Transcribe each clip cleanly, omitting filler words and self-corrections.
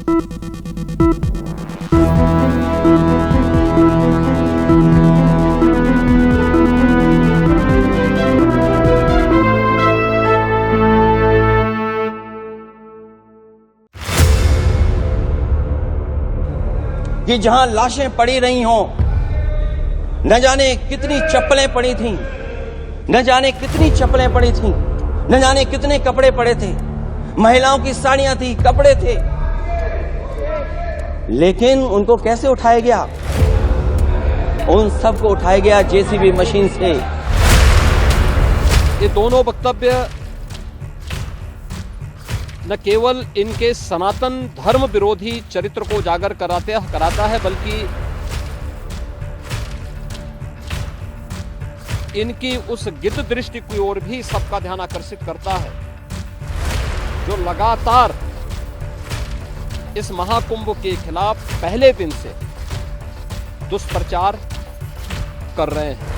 कि जहां लाशें पड़ी रही हों, न जाने कितनी चप्पलें पड़ी थीं, न जाने कितनी चप्पलें पड़ी थीं, न जाने कितने कपड़े पड़े थे, महिलाओं की साड़ियां थी, कपड़े थे, लेकिन उनको कैसे उठाया गया? उन सबको उठाया गया जेसीबी मशीन से। ये दोनों वक्तव्य न केवल इनके सनातन धर्म विरोधी चरित्र को उजागर कराता है, बल्कि इनकी उस गिद्ध दृष्टि की ओर भी सबका ध्यान आकर्षित करता है, जो लगातार इस महाकुंभ के खिलाफ पहले दिन से दुष्प्रचार कर रहे हैं।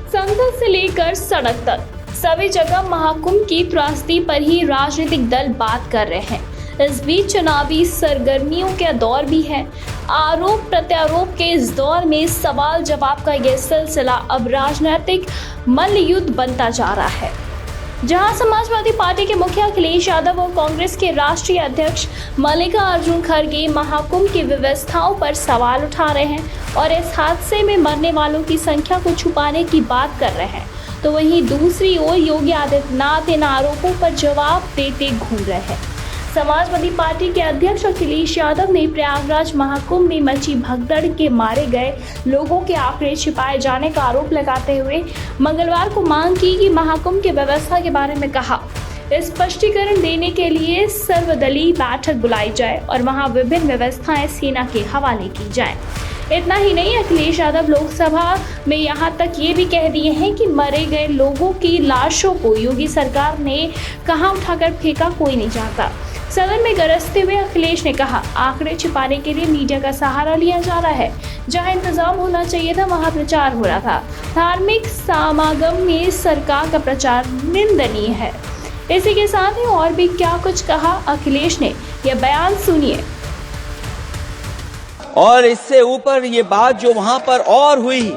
संसद से लेकर सड़क तक सभी जगह महाकुंभ की त्रासदी पर ही राजनीतिक दल बात कर रहे हैं। इस बीच चुनावी सरगर्मियों का दौर भी है। आरोप प्रत्यारोप के इस दौर में सवाल जवाब का यह सिलसिला अब राजनीतिक मल्लयुद्ध बनता जा रहा है, जहां समाजवादी पार्टी के मुखिया अखिलेश यादव और कांग्रेस के राष्ट्रीय अध्यक्ष मल्लिकार्जुन खड़गे महाकुंभ की व्यवस्थाओं पर सवाल उठा रहे हैं और इस हादसे में मरने वालों की संख्या को छुपाने की बात कर रहे हैं, तो वहीं दूसरी ओर योगी आदित्यनाथ इन आरोपों पर जवाब देते घूम रहे हैं। समाजवादी पार्टी के अध्यक्ष अखिलेश यादव ने प्रयागराज महाकुंभ में मची भगदड़ के मारे गए लोगों के आंकड़े छिपाए जाने का आरोप लगाते हुए मंगलवार को मांग की कि महाकुंभ की व्यवस्था के बारे में कहा स्पष्टीकरण देने के लिए सर्वदलीय बैठक बुलाई जाए और वहां विभिन्न व्यवस्थाएं सेना के हवाले की जाए। इतना ही नहीं, अखिलेश यादव लोकसभा में यहां तक ये भी कह दिए हैं कि मरे गए लोगों की लाशों को योगी सरकार ने कहां उठाकर फेंका कोई नहीं जानता। सदन में गरजते हुए अखिलेश ने कहा, आंकड़े छिपाने के लिए मीडिया का सहारा लिया जा रहा है। जहां इंतजाम होना चाहिए था वहां प्रचार हो रहा था। धार्मिक समागम में सरकार का प्रचार निंदनीय है। इसी के साथ ही और भी क्या कुछ कहा अखिलेश ने, यह बयान सुनिए। और इससे ऊपर ये बात जो वहां पर और हुई,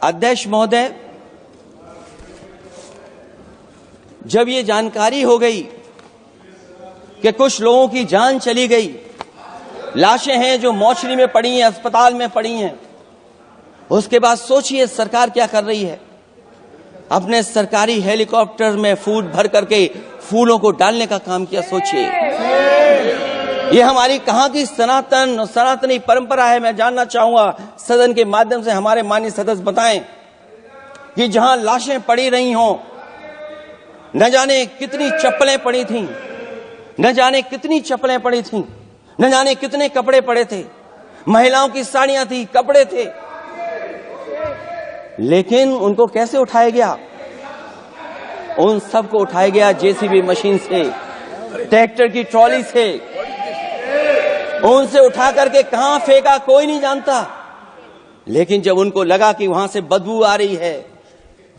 अध्यक्ष महोदय, जब ये जानकारी हो गई कि कुछ लोगों की जान चली गई, लाशें हैं जो मोर्चरी में पड़ी हैं, अस्पताल में पड़ी हैं, उसके बाद सोचिए सरकार क्या कर रही है। अपने सरकारी हेलीकॉप्टर में फूल भर करके फूलों को डालने का काम किया। सोचिए, ये हमारी कहां की सनातनी परंपरा है। मैं जानना चाहूंगा सदन के माध्यम से हमारे माननीय सदस्य बताएं कि जहां लाशें पड़ी रही हों, न जाने कितनी चप्पलें पड़ी थीं, न जाने कितनी चप्पलें पड़ी थीं, न जाने कितने कपड़े पड़े थे, महिलाओं की साड़ियां थी, कपड़े थे, लेकिन उनको कैसे उठाया गया? उन सबको उठाया गया जेसीबी मशीन से, ट्रैक्टर की ट्रॉली से। उनसे उठा करके कहां फेंका कोई नहीं जानता, लेकिन जब उनको लगा कि वहां से बदबू आ रही है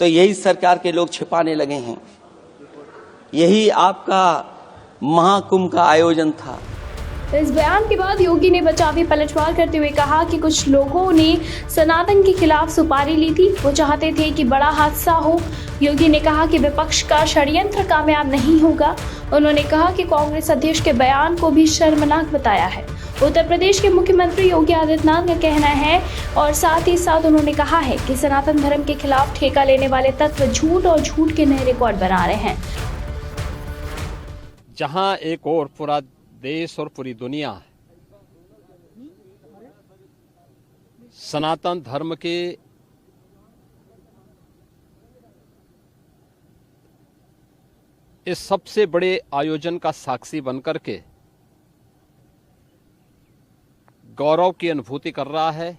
तो यही सरकार के लोग छिपाने लगे हैं। यही आपका महाकुंभ का आयोजन था। इस बयान के बाद योगी ने बचावी पलटवार करते हुए कहा कि कुछ लोगों ने सनातन के खिलाफ सुपारी ली थी, वो चाहते थे कि बड़ा हादसा हो। योगी ने कहा कि विपक्ष का षड्यंत्र कामयाब नहीं होगा। उन्होंने कहा कि कांग्रेस अध्यक्ष के बयान को भी शर्मनाक बताया है। उत्तर प्रदेश के मुख्यमंत्री योगी आदित्यनाथ का कहना है और साथ ही साथ उन्होंने कहा है कि सनातन धर्म के खिलाफ ठेका लेने वाले तत्व झूठ और झूठ के नए रिकॉर्ड बना रहे हैं। जहां एक और पूरा देश और पूरी दुनिया सनातन धर्म के इस सबसे बड़े आयोजन का साक्षी बनकर के गौरव की अनुभूति कर रहा है,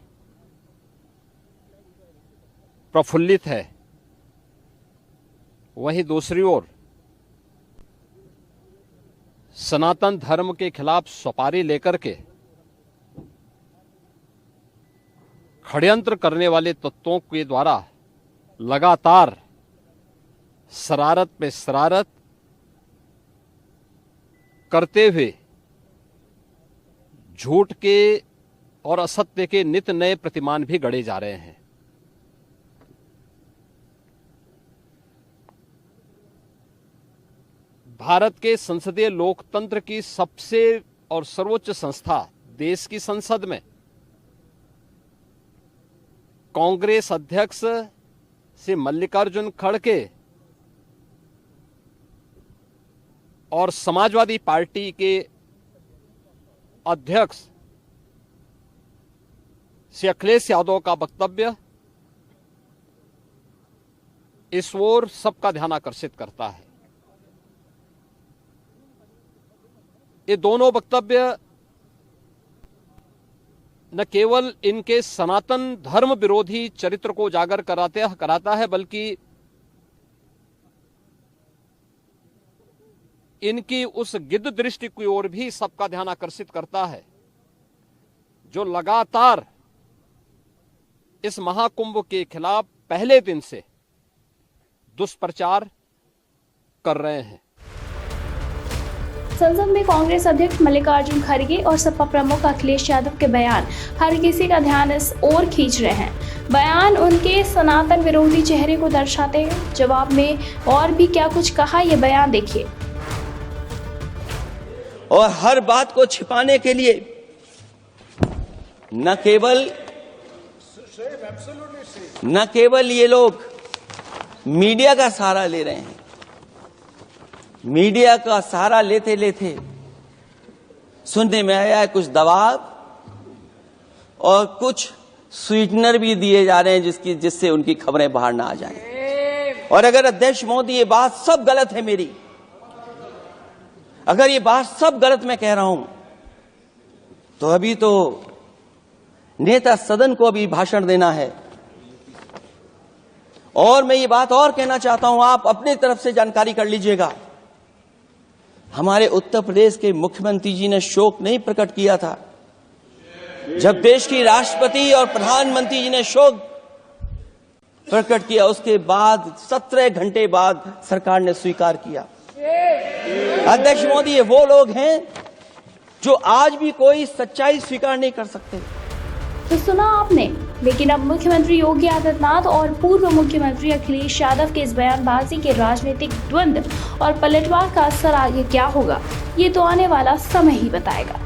प्रफुल्लित है, वहीं दूसरी ओर सनातन धर्म के खिलाफ सुपारी लेकर के षड्यंत्र करने वाले तत्वों के द्वारा लगातार शरारत पे शरारत, करते हुए झूठ के और असत्य के नित नए प्रतिमान भी गढ़े जा रहे हैं। भारत के संसदीय लोकतंत्र की सबसे और सर्वोच्च संस्था देश की संसद में कांग्रेस अध्यक्ष से मल्लिकार्जुन खड़गे और समाजवादी पार्टी के अध्यक्ष श्री अखिलेश यादव का वक्तव्य इस ओर सबका ध्यान आकर्षित करता है। ये दोनों वक्तव्य न केवल इनके सनातन धर्म विरोधी चरित्र को उजागर कराता है, बल्कि इनकी उस गिद्ध दृष्टि की ओर भी सबका ध्यान आकर्षित करता है जो लगातार इस महाकुंभ के खिलाफ पहले दिन से दुष्प्रचार कर रहे हैं। संसद में कांग्रेस अध्यक्ष मल्लिकार्जुन खड़गे और सपा प्रमुख अखिलेश यादव के बयान हर किसी का ध्यान इस ओर खींच रहे हैं। बयान उनके सनातन विरोधी चेहरे को दर्शाते हैं। जवाब में और भी क्या कुछ कहा, ये बयान देखिए। और हर बात को छिपाने के लिए न केवल ये लोग मीडिया का सहारा ले रहे हैं, मीडिया का सहारा लेते लेते सुनने में आया है कुछ दबाव और कुछ स्वीटनर भी दिए जा रहे हैं जिससे उनकी खबरें बाहर ना आ जाएं। और अगर अध्यक्ष मोदी ये बात सब गलत है मेरी, अगर ये बात सब गलत मैं कह रहा हूं, तो अभी तो नेता सदन को अभी भाषण देना है। और मैं ये बात और कहना चाहता हूं, आप अपनी तरफ से जानकारी कर लीजिएगा। हमारे उत्तर प्रदेश के मुख्यमंत्री जी ने शोक नहीं प्रकट किया था। जब देश की राष्ट्रपति और प्रधानमंत्री जी ने शोक प्रकट किया, उसके बाद 17 घंटे बाद सरकार ने स्वीकार किया। अध्यक्ष मोदी ये वो लोग हैं जो आज भी कोई सच्चाई स्वीकार नहीं कर सकते। तो सुना आपने, लेकिन अब मुख्यमंत्री योगी आदित्यनाथ और पूर्व मुख्यमंत्री अखिलेश यादव के इस बयानबाजी के राजनीतिक द्वंद्व और पलटवार का असर आगे क्या होगा, ये तो आने वाला समय ही बताएगा।